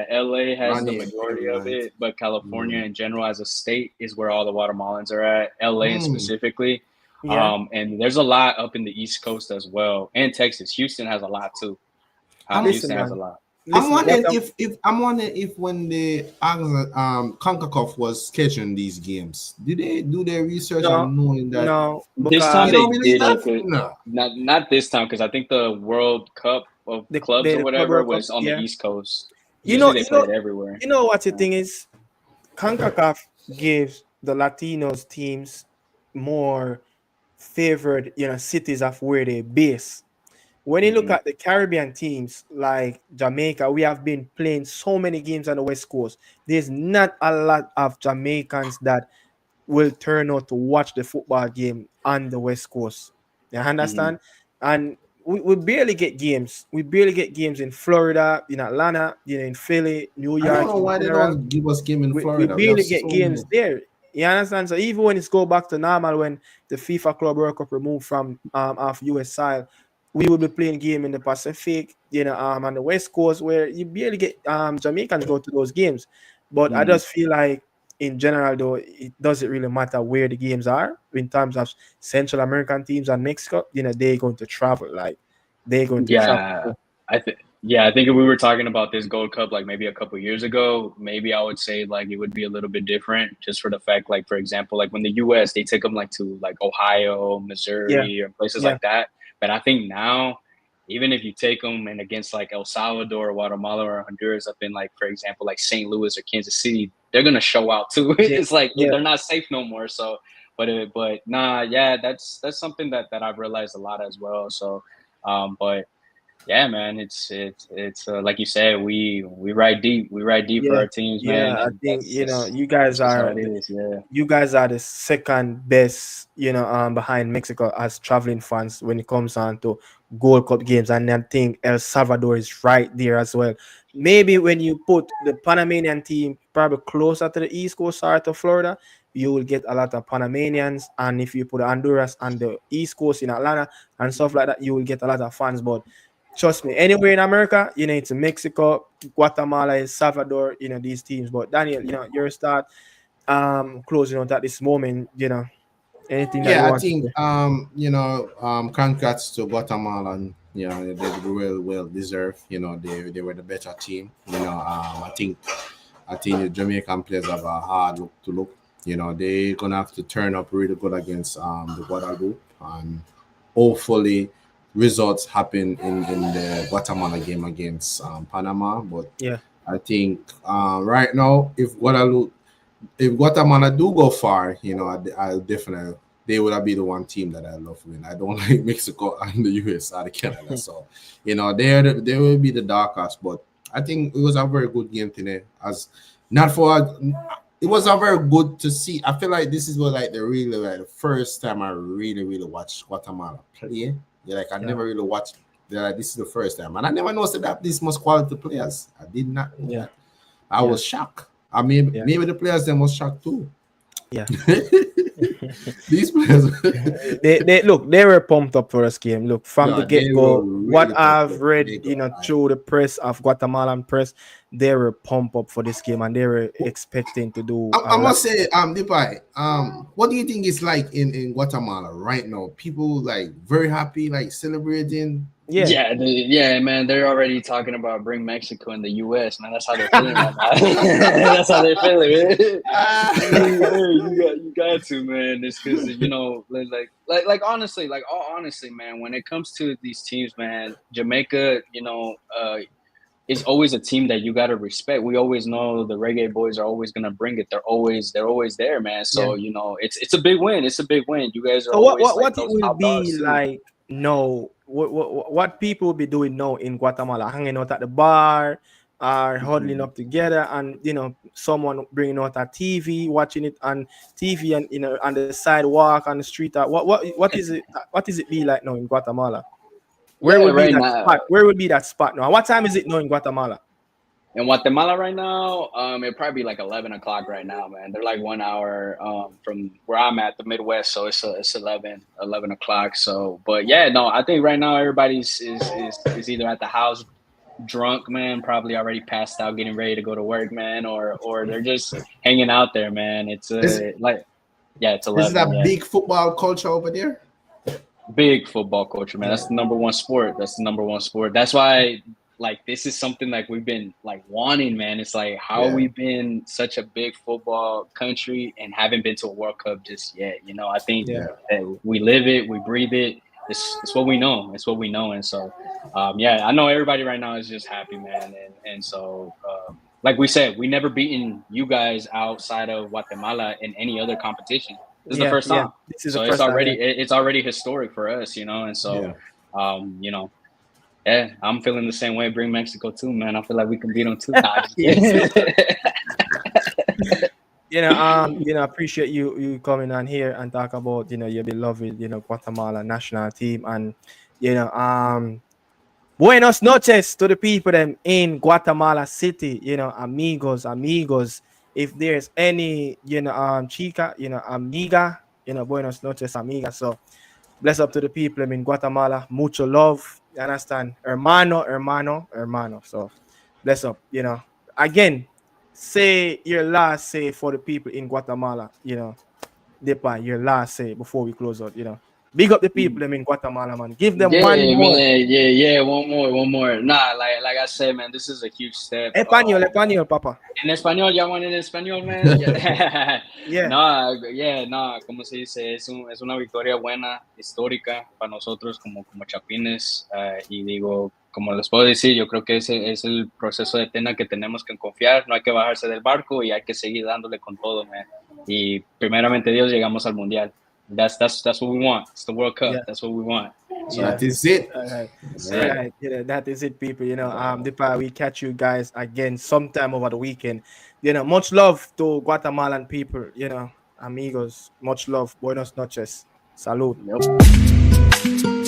LA has the majority of it, but California in general as a state is where all the Guatemalans are at. LA specifically. And there's a lot up in the East Coast as well, and Texas. Houston has a lot too. Houston has a lot. I'm wondering if when the CONCACAF was scheduling these games, did they do their research on knowing that? No, this time they did. Not this time, because I think the World Cup of the clubs or whatever was on the East Coast. They played everywhere. You know what the thing is? CONCACAF gives the Latinos teams more favored, cities of where they base. When you look at the Caribbean teams like Jamaica, we have been playing so many games on the West Coast. There's not a lot of Jamaicans that will turn out to watch the football game on the West Coast. You understand? And we barely get games. We barely get games in Florida, in Atlanta, in Philly, New York. I don't know why they don't give us game in Florida. We barely get games there. You understand? So even when it's go back to normal, when the FIFA Club World Cup removed from off US side, we will be playing game in the Pacific, on the West Coast, where you barely get Jamaicans go to those games. But I just feel like in general, though, it doesn't really matter where the games are in terms of Central American teams and Mexico. They're going to travel. Like they're going to travel. I think if we were talking about this Gold Cup like maybe a couple of years ago, maybe I would say like it would be a little bit different, just for the fact, like, for example, like when the US, they take them like to like Ohio, Missouri, or places like that. But I think now, even if you take them and against like El Salvador, Guatemala, or Honduras up in like, for example, like St. Louis or Kansas City, they're gonna show out too. It's like they're not safe no more. So, that's something that I've realized a lot as well. So, but yeah, man, it's like you said, we ride deep. We ride deep for our teams, man. I think you guys are you guys are the second best, behind Mexico as traveling fans when it comes on to Gold Cup games, and I think El Salvador is right there as well. Maybe when you put the Panamanian team probably closer to the East Coast or to Florida, you will get a lot of Panamanians, and if you put Honduras on the East Coast in Atlanta and stuff like that, you will get a lot of fans. But trust me, anywhere in America, it's Mexico, Guatemala, El Salvador, these teams. But Daniel, your start closing out at this moment, anything that you want I think congrats to Guatemala, and they did well deserved. They were the better team. I think the Jamaican players have a hard look. They're gonna have to turn up really good against the Guadalupe, and hopefully results happen in the Guatemala game against Panama. But I think right now, if Guatemala do go far, I'll definitely they would be the one team that I love to win. I don't like Mexico and the US or the Canada, so they will be the dark horse. But I think it was a very good game today. As not for it was a very good to see. I feel like this is what like the first time I really watched Guatemala play. Yeah, like I never really watched. Like, this is the first time, and I never noticed that this much quality players. I did not know that. I was shocked. I mean, maybe the players them was shocked too. Yeah. These players, they were pumped up for this game. Look, from the they get-go, were really what I've pumped up. read, They got through the press of Guatemalan press, they were pumped up for this game and they were expecting to do I must say, Dipai, what do you think it's like in Guatemala right now? People like very happy, like celebrating. Yeah, man. They're already talking about bring Mexico in the U.S. Man, that's how they're feeling. That's how they're feeling. You got to, man. It's because like honestly, all honestly, man. When it comes to these teams, man, Jamaica, is always a team that you got to respect. We always know the Reggae Boys are always gonna bring it. They're always there, man. So it's a big win. It's a big win. You guys are so always what it those will top be dogs, too. like? No, what people will be doing now in Guatemala, hanging out at the bar, are huddling up together, and someone bringing out a TV, watching it on TV, and on the sidewalk, on the street. What is it? What is it be like now in Guatemala? Where Yeah, will be right that now. spot? Where will be that spot now? What time is it now in Guatemala? In Guatemala right now, it'd probably be like 11 o'clock right now, man. They're like 1 hour from where I'm at, the Midwest, so it's 11 o'clock. So, but yeah, no, I think right now everybody's is either at the house drunk, man, probably already passed out, getting ready to go to work, man, or they're just hanging out there, man. It's Is it's is it 11, a yeah. big football culture over there? Big football culture, man. That's the number one sport. That's why, like, this is something like we've been like wanting, man. It's like how we've been such a big football country and haven't been to a World Cup just yet. I think that we live it, we breathe it. It's what we know. It's what we know. And so, I know everybody right now is just happy, man. And so, like we said, we never beaten you guys outside of Guatemala in any other competition. This is the first time. This is So the it's first time. it's already historic for us, and so I'm feeling the same way. Bring Mexico too, man. I feel like we can beat them too. Appreciate you coming on here and talk about your beloved Guatemala national team, and buenos noches to the people them in Guatemala City, amigos. If there's any chica, amiga, buenos noches, amiga. So bless up to the people in Guatemala. Mucho love. You understand? Hermano. So bless up. Again, say your last say for the people in Guatemala. Depa, your last say before we close out. Big up the people them in Guatemala, man. Give them one more. Man. Yeah. One more. Nah, like I said, man, this is a huge step. Español, papa. En español, ya van en español, man. Yeah. No, como se dice, es una victoria buena, histórica para nosotros como chapines. Y digo, como les puedo decir, yo creo que ese es el proceso de Tena que tenemos que confiar. No hay que bajarse del barco y hay que seguir dándole con todo, man. Y primeramente Dios, llegamos al mundial. That's what we want. It's the World Cup. That's what we want. So that is it. All right. That is it, people. Depa, we catch you guys again sometime over the weekend. Much love to Guatemalan people. Amigos. Much love. Buenos noches. Salud. Yep.